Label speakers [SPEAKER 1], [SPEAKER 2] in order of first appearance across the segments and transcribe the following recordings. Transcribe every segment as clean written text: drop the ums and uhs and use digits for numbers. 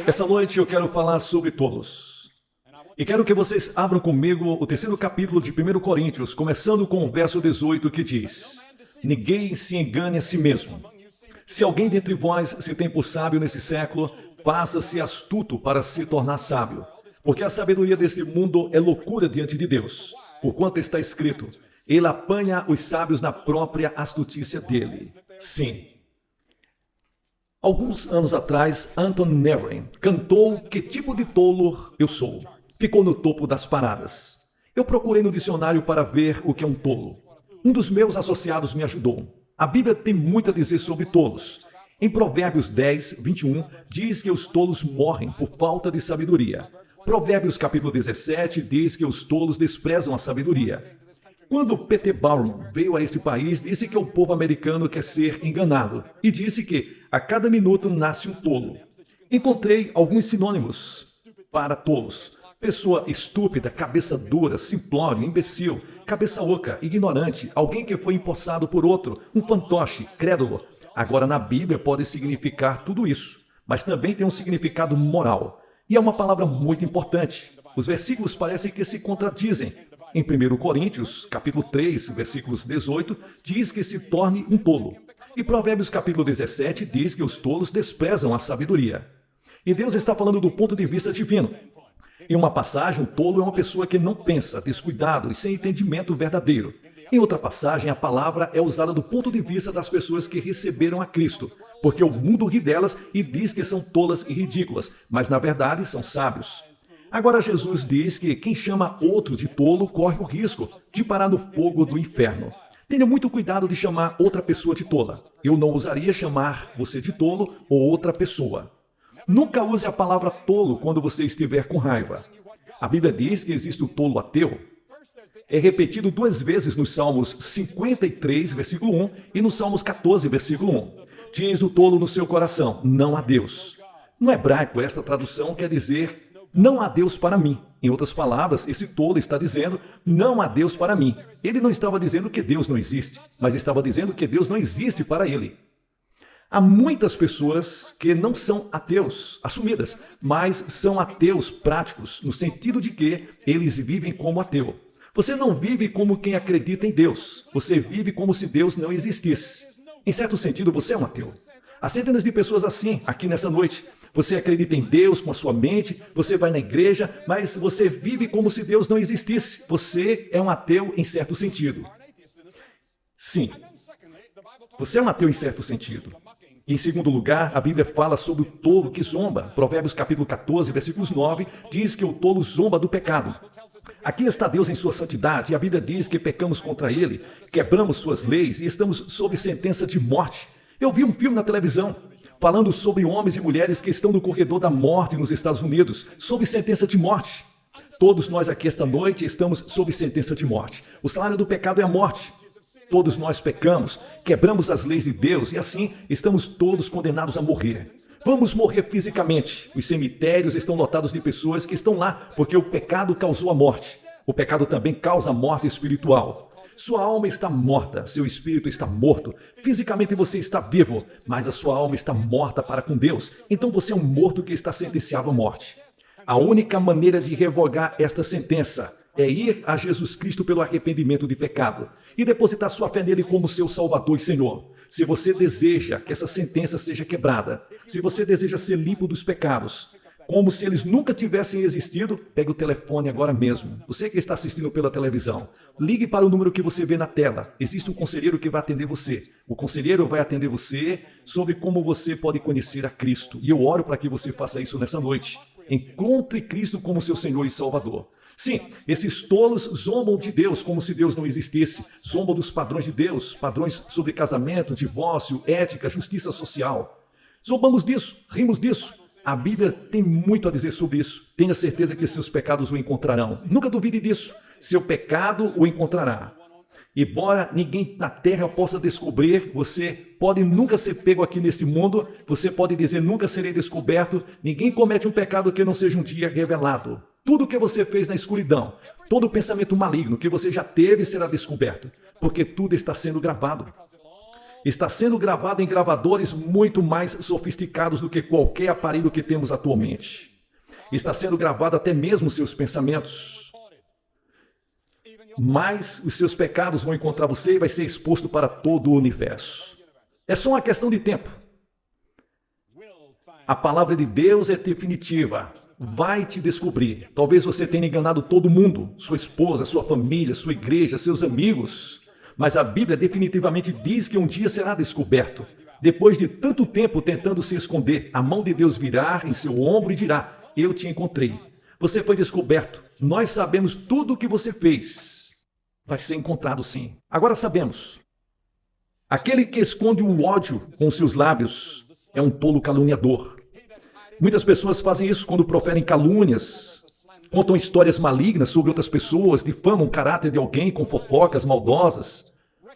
[SPEAKER 1] Essa noite eu quero falar sobre tolos. E quero que vocês abram comigo o terceiro capítulo de 1 Coríntios, começando com o verso 18, que diz: Ninguém se engane a si mesmo. Se alguém dentre vós se tem por sábio nesse século, faça-se astuto para se tornar sábio. Porque a sabedoria deste mundo é loucura diante de Deus. Porquanto está escrito: Ele apanha os sábios na própria astutícia dele. Sim. Alguns anos atrás, Anton Nevin cantou Que tipo de tolo eu sou. Ficou no topo das paradas. Eu procurei no dicionário para ver o que é um tolo. Um dos meus associados me ajudou. A Bíblia tem muito a dizer sobre tolos. Em Provérbios 10, 21, diz que os tolos morrem por falta de sabedoria. Provérbios capítulo 17 diz que os tolos desprezam a sabedoria. Quando P.T. Barnum veio a esse país, disse que o povo americano quer ser enganado e disse que a cada minuto nasce um tolo. Encontrei alguns sinônimos para tolos: pessoa estúpida, cabeça dura, simplório, imbecil, cabeça oca, ignorante, alguém que foi empossado por outro, um fantoche, crédulo. Agora, na Bíblia pode significar tudo isso, mas também tem um significado moral. E é uma palavra muito importante. Os versículos parecem que se contradizem. Em 1 Coríntios, capítulo 3, versículos 18, diz que se torne um tolo. E Provérbios capítulo 17 diz que os tolos desprezam a sabedoria. E Deus está falando do ponto de vista divino. Em uma passagem, um tolo é uma pessoa que não pensa, descuidado e sem entendimento verdadeiro. Em outra passagem, a palavra é usada do ponto de vista das pessoas que receberam a Cristo, porque o mundo ri delas e diz que são tolas e ridículas, mas na verdade são sábios. Agora Jesus diz que quem chama outro de tolo corre o risco de parar no fogo do inferno. Tenha muito cuidado de chamar outra pessoa de tola. Eu não usaria chamar você de tolo ou outra pessoa. Nunca use a palavra tolo quando você estiver com raiva. A Bíblia diz que existe o tolo ateu. É repetido 2 vezes nos Salmos 53, versículo 1 e nos Salmos 14, versículo 1. Diz o tolo no seu coração: não há Deus. No hebraico, esta tradução quer dizer: não há Deus para mim. Em outras palavras, esse tolo está dizendo: não há Deus para mim. Ele não estava dizendo que Deus não existe, mas estava dizendo que Deus não existe para ele. Há muitas pessoas que não são ateus assumidas, mas são ateus práticos, no sentido de que eles vivem como ateu. Você não vive como quem acredita em Deus. Você vive como se Deus não existisse. Em certo sentido, você é um ateu. Há centenas de pessoas assim aqui nessa noite. Você acredita em Deus com a sua mente, você vai na igreja, mas você vive como se Deus não existisse. Você é um ateu em certo sentido. Sim, você é um ateu em certo sentido. Em segundo lugar, a Bíblia fala sobre o tolo que zomba. Provérbios capítulo 14, versículos 9, diz que o tolo zomba do pecado. Aqui está Deus em sua santidade, e a Bíblia diz que pecamos contra Ele, quebramos suas leis e estamos sob sentença de morte. Eu vi um filme na televisão falando sobre homens e mulheres que estão no corredor da morte nos Estados Unidos, sob sentença de morte. Todos nós aqui esta noite estamos sob sentença de morte. O salário do pecado é a morte. Todos nós pecamos, quebramos as leis de Deus e assim estamos todos condenados a morrer. Vamos morrer fisicamente. Os cemitérios estão lotados de pessoas que estão lá porque o pecado causou a morte. O pecado também causa a morte espiritual. Sua alma está morta, seu espírito está morto. Fisicamente você está vivo, mas a sua alma está morta para com Deus. Então você é um morto que está sentenciado à morte. A única maneira de revogar esta sentença é ir a Jesus Cristo pelo arrependimento de pecado e depositar sua fé nele como seu Salvador e Senhor. Se você deseja que essa sentença seja quebrada, se você deseja ser limpo dos pecados, como se eles nunca tivessem existido, pegue o telefone agora mesmo. Você que está assistindo pela televisão, ligue para o número que você vê na tela. Existe um conselheiro que vai atender você. O conselheiro vai atender você sobre como você pode conhecer a Cristo. E eu oro para que você faça isso nessa noite. Encontre Cristo como seu Senhor e Salvador. Sim, esses tolos zombam de Deus como se Deus não existisse. Zombam dos padrões de Deus, padrões sobre casamento, divórcio, ética, justiça social. Zombamos disso, rimos disso. A Bíblia tem muito a dizer sobre isso. Tenha certeza que seus pecados o encontrarão. Nunca duvide disso. Seu pecado o encontrará. Embora ninguém na terra possa descobrir, você pode nunca ser pego aqui nesse mundo, você pode dizer nunca serei descoberto, ninguém comete um pecado que não seja um dia revelado. Tudo que você fez na escuridão, todo pensamento maligno que você já teve será descoberto, porque tudo está sendo gravado. Está sendo gravada em gravadores muito mais sofisticados do que qualquer aparelho que temos atualmente. Está sendo gravado até mesmo seus pensamentos. Mas os seus pecados vão encontrar você e vai ser exposto para todo o universo. É só uma questão de tempo. A palavra de Deus é definitiva. Vai te descobrir. Talvez você tenha enganado todo mundo, sua esposa, sua família, sua igreja, seus amigos. Mas a Bíblia definitivamente diz que um dia será descoberto. Depois de tanto tempo tentando se esconder, a mão de Deus virá em seu ombro e dirá: eu te encontrei. Você foi descoberto. Nós sabemos tudo o que você fez. Vai ser encontrado sim. Agora sabemos. Aquele que esconde o ódio com seus lábios é um tolo caluniador. Muitas pessoas fazem isso quando proferem calúnias, contam histórias malignas sobre outras pessoas, difamam o caráter de alguém com fofocas maldosas.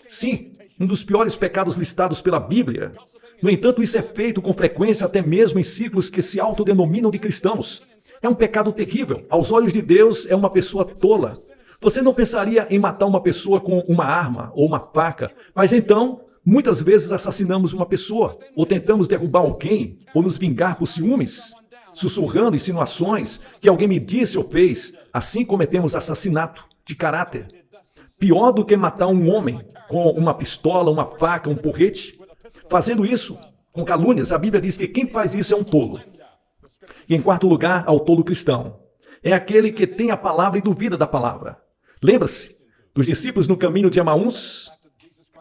[SPEAKER 1] Sim, um dos piores pecados listados pela Bíblia. No entanto, isso é feito com frequência até mesmo em círculos que se autodenominam de cristãos. É um pecado terrível. Aos olhos de Deus, é uma pessoa tola. Você não pensaria em matar uma pessoa com uma arma ou uma faca, mas então, muitas vezes assassinamos uma pessoa, ou tentamos derrubar alguém, ou nos vingar por ciúmes, sussurrando insinuações que alguém me disse ou fez. Assim cometemos assassinato de caráter. Pior do que matar um homem com uma pistola, uma faca, um porrete. Fazendo isso com calúnias, a Bíblia diz que quem faz isso é um tolo. E em quarto lugar, ao tolo cristão. É aquele que tem a palavra e duvida da palavra. Lembra-se dos discípulos no caminho de Emaús?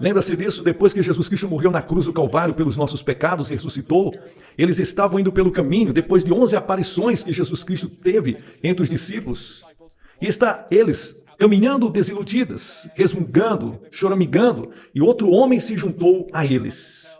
[SPEAKER 1] Lembra-se disso? Depois que Jesus Cristo morreu na cruz do Calvário pelos nossos pecados e ressuscitou, eles estavam indo pelo caminho, depois de 11 aparições que Jesus Cristo teve entre os discípulos. E está eles caminhando desiludidas, resmungando, choramingando, e outro homem se juntou a eles.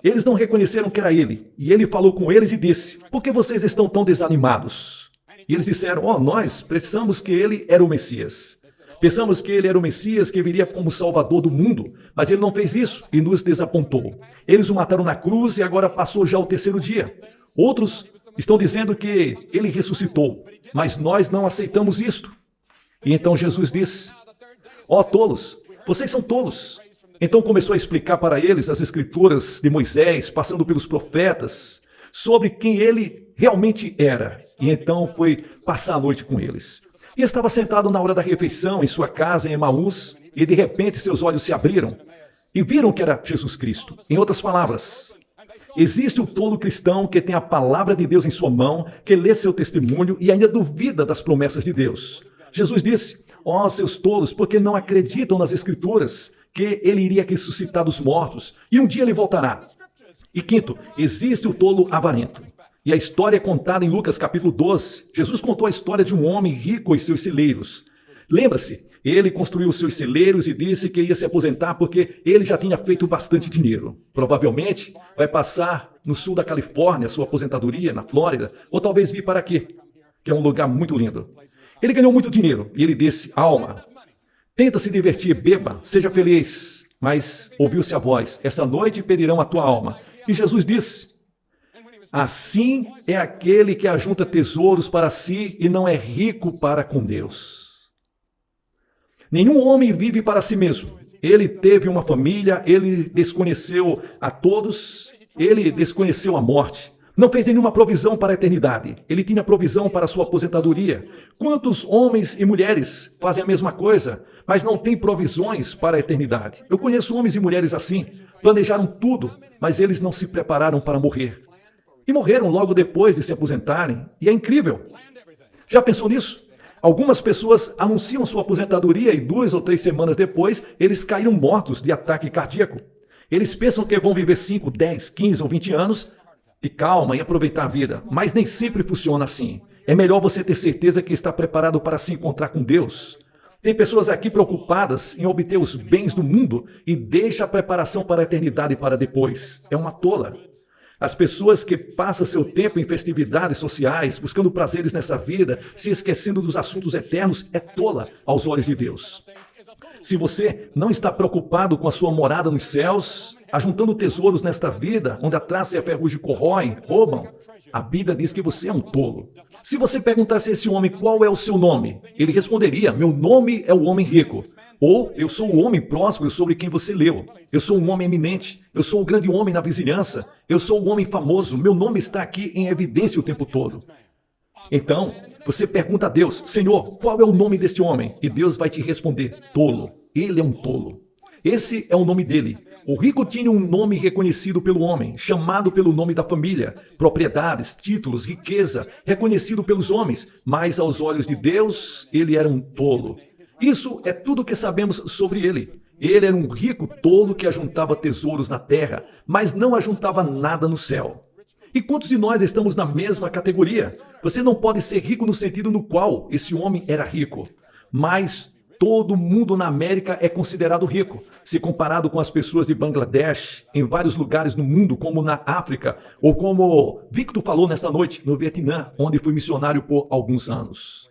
[SPEAKER 1] Eles não reconheceram que era ele, e ele falou com eles e disse: por que vocês estão tão desanimados? E eles disseram: nós pensamos que ele era o Messias. Pensamos que ele era o Messias que viria como Salvador do mundo, mas ele não fez isso e nos desapontou. Eles o mataram na cruz e agora passou já o terceiro dia. Outros estão dizendo que ele ressuscitou, mas nós não aceitamos isto. E então Jesus disse: tolos, vocês são tolos. Então começou a explicar para eles as escrituras de Moisés, passando pelos profetas, sobre quem ele realmente era. E então foi passar a noite com eles. E estava sentado na hora da refeição em sua casa em Emaús, e de repente seus olhos se abriram e viram que era Jesus Cristo. Em outras palavras, existe o tolo cristão que tem a palavra de Deus em sua mão, que lê seu testemunho e ainda duvida das promessas de Deus. Jesus disse: seus tolos, porque não acreditam nas Escrituras, que ele iria ressuscitar dos mortos, e um dia ele voltará. E quinto, existe o tolo avarento. E a história é contada em Lucas capítulo 12. Jesus contou a história de um homem rico e seus celeiros. Lembra-se, ele construiu seus celeiros e disse que ia se aposentar porque ele já tinha feito bastante dinheiro. Provavelmente vai passar no sul da Califórnia, sua aposentadoria, na Flórida, ou talvez vir para aqui, que é um lugar muito lindo. Ele ganhou muito dinheiro e ele disse: alma, tenta se divertir, beba, seja feliz. Mas ouviu-se a voz: essa noite pedirão a tua alma. E Jesus disse: assim é aquele que ajunta tesouros para si e não é rico para com Deus. Nenhum homem vive para si mesmo. Ele teve uma família, ele desconheceu a todos, ele desconheceu a morte. Não fez nenhuma provisão para a eternidade. Ele tinha provisão para a sua aposentadoria. Quantos homens e mulheres fazem a mesma coisa, mas não têm provisões para a eternidade? Eu conheço homens e mulheres assim. Planejaram tudo, mas eles não se prepararam para morrer. E morreram logo depois de se aposentarem. E é incrível. Já pensou nisso? Algumas pessoas anunciam sua aposentadoria e 2 ou 3 semanas depois, eles caíram mortos de ataque cardíaco. Eles pensam que vão viver 5, 10, 15 ou 20 anos de calma e aproveitar a vida. Mas nem sempre funciona assim. É melhor você ter certeza que está preparado para se encontrar com Deus. Tem pessoas aqui preocupadas em obter os bens do mundo e deixa a preparação para a eternidade para depois. É uma tola. As pessoas que passam seu tempo em festividades sociais, buscando prazeres nessa vida, se esquecendo dos assuntos eternos, é tola aos olhos de Deus. Se você não está preocupado com a sua morada nos céus, ajuntando tesouros nesta vida, onde a traça e a ferrugem corroem, roubam, a Bíblia diz que você é um tolo. Se você perguntasse a esse homem qual é o seu nome, ele responderia: meu nome é o homem rico. Ou, eu sou o homem próspero sobre quem você leu. Eu sou um homem eminente. Eu sou o grande homem na vizinhança. Eu sou o homem famoso. Meu nome está aqui em evidência o tempo todo. Então, você pergunta a Deus: Senhor, qual é o nome deste homem? E Deus vai te responder: tolo. Ele é um tolo. Esse é o nome dele. O rico tinha um nome reconhecido pelo homem, chamado pelo nome da família, propriedades, títulos, riqueza, reconhecido pelos homens, mas aos olhos de Deus, ele era um tolo. Isso é tudo o que sabemos sobre ele. Ele era um rico tolo que ajuntava tesouros na terra, mas não ajuntava nada no céu. E quantos de nós estamos na mesma categoria? Você não pode ser rico no sentido no qual esse homem era rico, mas todo mundo na América é considerado rico, se comparado com as pessoas de Bangladesh, em vários lugares no mundo, como na África, ou como Victor falou nesta noite, no Vietnã, onde fui missionário por alguns anos.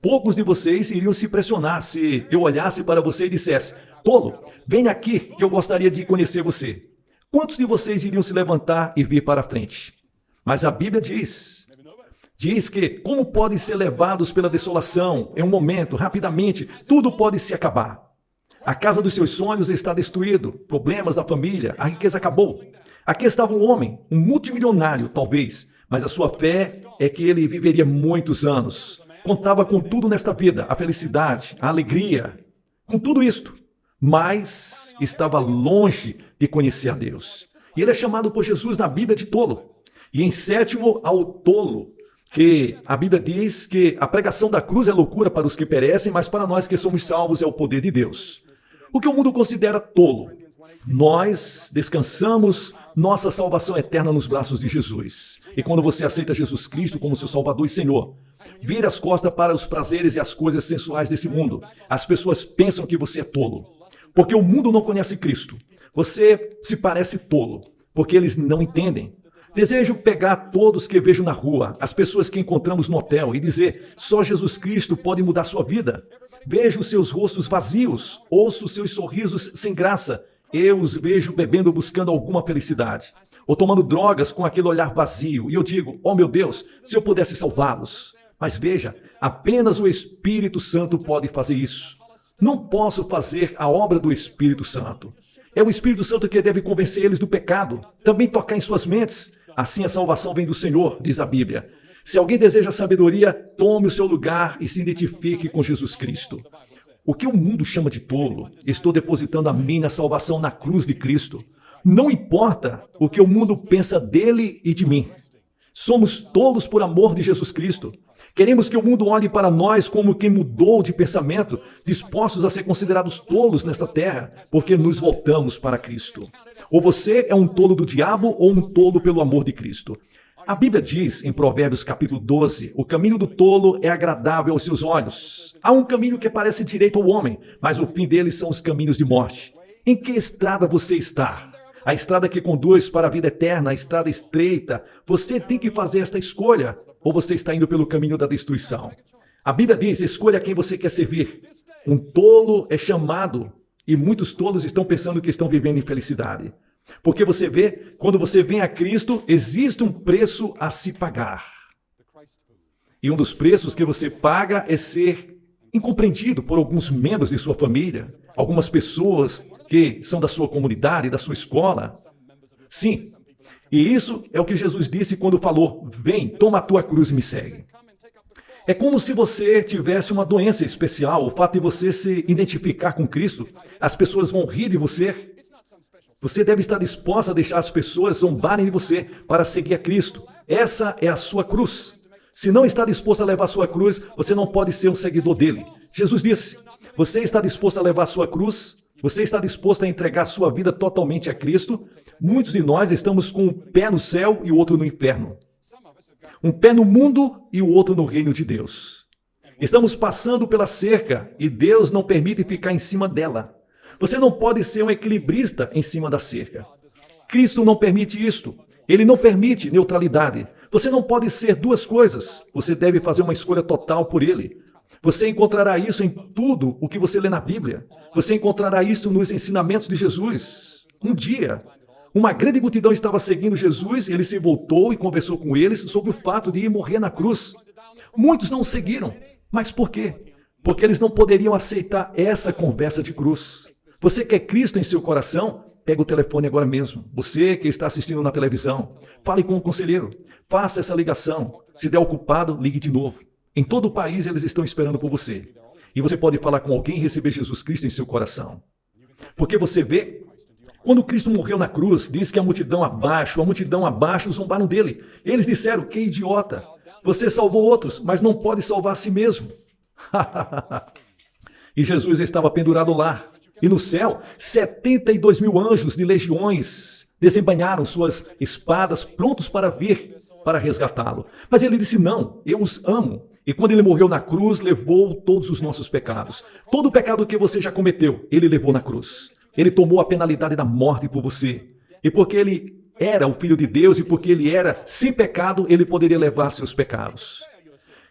[SPEAKER 1] Poucos de vocês iriam se impressionar se eu olhasse para você e dissesse: tolo, venha aqui que eu gostaria de conhecer você. Quantos de vocês iriam se levantar e vir para a frente? Mas a Bíblia diz que como podem ser levados pela desolação, em um momento, rapidamente, tudo pode se acabar. A casa dos seus sonhos está destruída, problemas da família, a riqueza acabou. Aqui estava um homem, um multimilionário talvez, mas a sua fé é que ele viveria muitos anos. Contava com tudo nesta vida, a felicidade, a alegria, com tudo isto, mas estava longe de conhecer a Deus. E ele é chamado por Jesus na Bíblia de tolo. E em sétimo, ao tolo, que a Bíblia diz que a pregação da cruz é loucura para os que perecem, mas para nós que somos salvos é o poder de Deus. O que o mundo considera tolo, nós descansamos nossa salvação eterna nos braços de Jesus. E quando você aceita Jesus Cristo como seu Salvador e Senhor, vira as costas para os prazeres e as coisas sensuais desse mundo, as pessoas pensam que você é tolo, porque o mundo não conhece Cristo. Você se parece tolo, porque eles não entendem. Desejo pegar todos que vejo na rua, as pessoas que encontramos no hotel, e dizer: só Jesus Cristo pode mudar sua vida. Vejo seus rostos vazios, ouço seus sorrisos sem graça. Eu os vejo bebendo, buscando alguma felicidade, ou tomando drogas com aquele olhar vazio. E eu digo: oh meu Deus, se eu pudesse salvá-los. Mas veja, apenas o Espírito Santo pode fazer isso. Não posso fazer a obra do Espírito Santo. É o Espírito Santo que deve convencer eles do pecado, também tocar em suas mentes. Assim a salvação vem do Senhor, diz a Bíblia. Se alguém deseja sabedoria, tome o seu lugar e se identifique com Jesus Cristo. O que o mundo chama de tolo, estou depositando a minha salvação na cruz de Cristo. Não importa o que o mundo pensa dele e de mim. Somos tolos por amor de Jesus Cristo. Queremos que o mundo olhe para nós como quem mudou de pensamento, dispostos a ser considerados tolos nesta terra, porque nos voltamos para Cristo. Ou você é um tolo do diabo ou um tolo pelo amor de Cristo. A Bíblia diz em Provérbios capítulo 12, o caminho do tolo é agradável aos seus olhos. Há um caminho que parece direito ao homem, mas o fim dele são os caminhos de morte. Em que estrada você está? A estrada que conduz para a vida eterna, a estrada estreita. Você tem que fazer esta escolha, ou você está indo pelo caminho da destruição. A Bíblia diz: escolha quem você quer servir. Um tolo é chamado, e muitos tolos estão pensando que estão vivendo em felicidade. Porque você vê, quando você vem a Cristo, existe um preço a se pagar. E um dos preços que você paga é ser incompreendido por alguns membros de sua família, algumas pessoas que são da sua comunidade, da sua escola. Sim, e isso é o que Jesus disse quando falou: vem, toma a tua cruz e me segue. É como se você tivesse uma doença especial. O fato de você se identificar com Cristo, as pessoas vão rir de você. Você deve estar disposta a deixar as pessoas zombarem de você para seguir a Cristo. Essa é a sua cruz. Se não está disposto a levar a sua cruz, você não pode ser um seguidor dele. Jesus disse: você está disposto a levar a sua cruz? Você está disposto a entregar a sua vida totalmente a Cristo? Muitos de nós estamos com um pé no céu e o outro no inferno. Um pé no mundo e o outro no reino de Deus. Estamos passando pela cerca e Deus não permite ficar em cima dela. Você não pode ser um equilibrista em cima da cerca. Cristo não permite isto. Ele não permite neutralidade. Você não pode ser duas coisas. Você deve fazer uma escolha total por Ele. Você encontrará isso em tudo o que você lê na Bíblia. Você encontrará isso nos ensinamentos de Jesus. Um dia, uma grande multidão estava seguindo Jesus e ele se voltou e conversou com eles sobre o fato de ir morrer na cruz. Muitos não o seguiram. Mas por quê? Porque eles não poderiam aceitar essa conversa de cruz. Você quer Cristo em seu coração? Pega o telefone agora mesmo. Você que está assistindo na televisão, fale com o conselheiro. Faça essa ligação. Se der ocupado, ligue de novo. Em todo o país eles estão esperando por você. E você pode falar com alguém e receber Jesus Cristo em seu coração. Porque você vê, quando Cristo morreu na cruz, diz que a multidão abaixo zombaram dele. Eles disseram, que idiota, você salvou outros, mas não pode salvar a si mesmo. E Jesus estava pendurado lá. E no céu, 72 mil anjos de legiões desembainharam suas espadas, prontos para vir, para resgatá-lo. Mas ele disse, não, eu os amo. E quando ele morreu na cruz, levou todos os nossos pecados. Todo o pecado que você já cometeu, ele levou na cruz. Ele tomou a penalidade da morte por você. E porque ele era o Filho de Deus e porque ele era sem pecado, ele poderia levar seus pecados.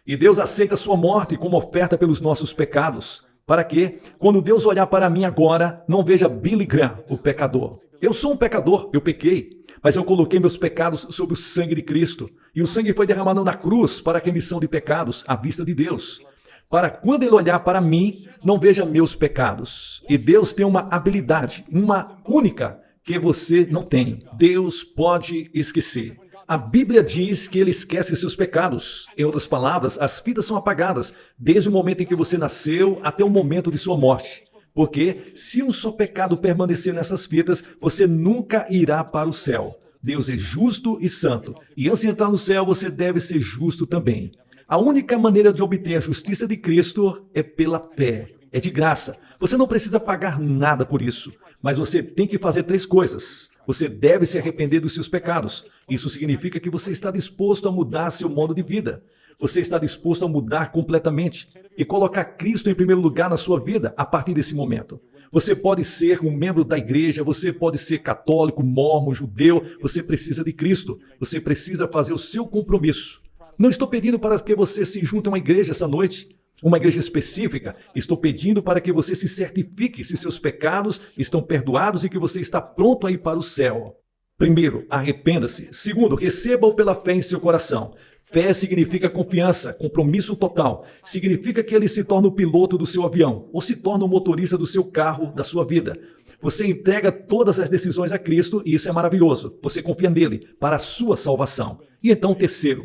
[SPEAKER 1] E Deus aceita a sua morte como oferta pelos nossos pecados. Para que, quando Deus olhar para mim agora, não veja Billy Graham, o pecador. Eu sou um pecador, eu pequei, mas eu coloquei meus pecados sob o sangue de Cristo. E o sangue foi derramado na cruz para a remissão de pecados à vista de Deus. Para quando ele olhar para mim, não veja meus pecados. E Deus tem uma habilidade, uma única, que você não tem. Deus pode esquecer. A Bíblia diz que ele esquece seus pecados. Em outras palavras, as fitas são apagadas desde o momento em que você nasceu até o momento de sua morte. Porque se um só pecado permanecer nessas fitas, você nunca irá para o céu. Deus é justo e santo. E antes de entrar no céu, você deve ser justo também. A única maneira de obter a justiça de Cristo é pela fé. É de graça. Você não precisa pagar nada por isso. Mas você tem que fazer 3 coisas. Você deve se arrepender dos seus pecados. Isso significa que você está disposto a mudar seu modo de vida. Você está disposto a mudar completamente e colocar Cristo em primeiro lugar na sua vida a partir desse momento. Você pode ser um membro da igreja, você pode ser católico, mórmon, judeu, você precisa de Cristo. Você precisa fazer o seu compromisso. Não estou pedindo para que você se junte a uma igreja essa noite, uma igreja específica. Estou pedindo para que você se certifique se seus pecados estão perdoados e que você está pronto a ir para o céu. Primeiro, arrependa-se. Segundo, receba-o pela fé em seu coração. Fé significa confiança, compromisso total. Significa que ele se torna o piloto do seu avião ou se torna o motorista do seu carro, da sua vida. Você entrega todas as decisões a Cristo e isso é maravilhoso. Você confia nele para a sua salvação. E então, terceiro,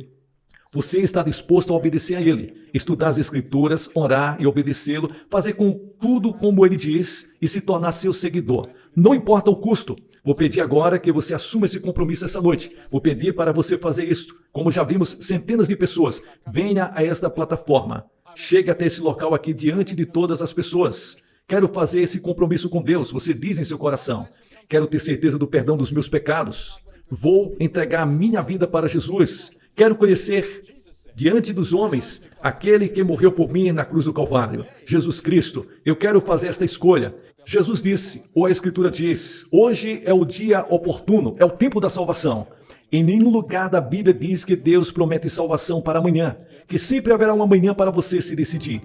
[SPEAKER 1] você está disposto a obedecer a ele, estudar as Escrituras, orar e obedecê-lo, fazer com tudo como ele diz e se tornar seu seguidor. Não importa o custo. Vou pedir agora que você assuma esse compromisso essa noite. Vou pedir para você fazer isto. Como já vimos centenas de pessoas, venha a esta plataforma. Chegue até esse local aqui diante de todas as pessoas. Quero fazer esse compromisso com Deus. Você diz em seu coração. Quero ter certeza do perdão dos meus pecados. Vou entregar a minha vida para Jesus. Quero conhecer diante dos homens aquele que morreu por mim na cruz do Calvário, Jesus Cristo. Eu quero fazer esta escolha. Jesus disse, ou a Escritura diz, hoje é o dia oportuno, é o tempo da salvação. Em nenhum lugar da Bíblia diz que Deus promete salvação para amanhã, que sempre haverá um amanhã para você se decidir.